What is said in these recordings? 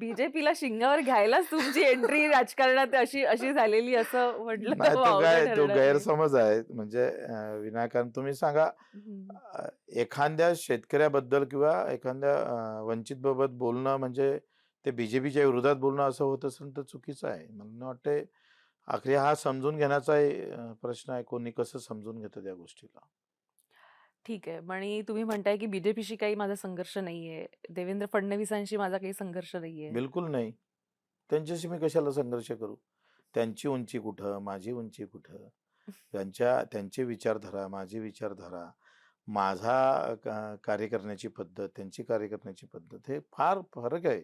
बीजेपीला शिंगावर घ्यायलाच तुमची एंट्री राजकारणात अशी अशी झालेली असं म्हटलं तर नाही तो वावगं काय तो ठरणार नाही. गैरसमज आहे. म्हणजे विनाकारण तुम्ही सांगा हं. एखाद्या शेतकऱ्याबद्दल किंवा एखाद्या वंचित बाबत बोलणं म्हणजे ते बीजेपीच्या विरोधात बोलणं असं होत असेल तर चुकीचं आहे. मला वाटतंय आखरी हा समजून घेण्याचाही प्रश्न आहे. कोणी कसं समजून घेतं त्या गोष्टीला. ठीक आहे. आणि तुम्ही म्हणताय की बीजेपीशी काही माझा संघर्ष नाहीये. देवेंद्र फडणवीसांशी माझा काही संघर्ष नाहीये. बिलकुल नाही. त्यांच्याशी मी कशाला संघर्ष करू? त्यांची उंची कुठं, माझी उंची कुठं? त्यांची विचारधारा, माझी विचारधारा, माझा कार्य करण्याची पद्धत, त्यांची कार्य करण्याची पद्धत हे फार फरक आहे.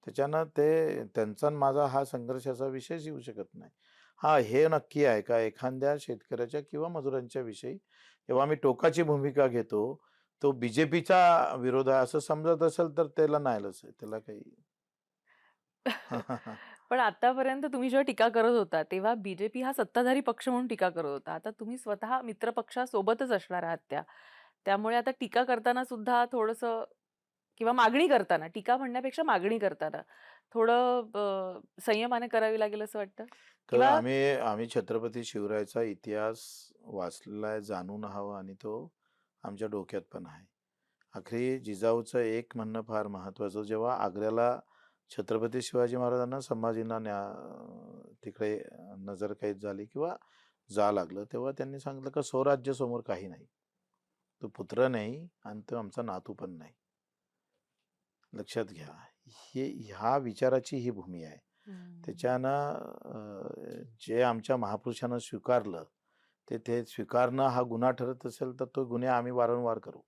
त्याच्यानं ते त्यांचा आणि माझा हा संघर्षाचा विषयच येऊ शकत नाही. हां, हे नक्की आहे का एखाद्या शेतकऱ्याच्या किंवा मजुरांच्या विषयी जेव्हा मी टोकाची भूमिका घेतो, तो बीजेपीचा विरोध आहे असं समजत असेल तर त्याला नाईलाज आहे. त्याला काही पण आतापर्यंत तुम्ही जेव्हा टीका करत होता, तेव्हा बीजेपी हा सत्ताधारी पक्ष म्हणून टीका करत होता. आता तुम्ही स्वतः मित्रपक्षासोबतच असणार आहात त्या. त्यामुळे आता टीका करताना सुद्धा थोडंसं किंवा मागणी करताना, टीका म्हणण्यापेक्षा मागणी करताना थोडं संयमाने करावी लागेल असं वाटतं? तर किंवा आम्ही आम्ही छत्रपती शिवरायाचा इतिहास वाचलेला आहे, जाणून हवा आणि तो आमच्या डोक्यात पण आहे. आखरी जिजाऊचं एक म्हणणं फार महत्त्वाचं, जेव्हा आग्र्याला छत्रपती शिवाजी महाराजांना संभाजींना तिकडे नजरकैद झाली किंवा जावं लागलं, तेव्हा त्यांनी सांगितलं का स्वराज्य समोर काही नाही. तो पुत्र नाही आणि तो आमचा नातू पण नाही. लक्षात घ्या. ह्या विचाराची ही भूमी आहे. हं. त्याच्यानं जे आमच्या महापुरुषांना स्वीकारलं, ते स्वीकारणं हा गुन्हा ठरत असेल, तर तो गुन्हे आम्ही वारंवार करू.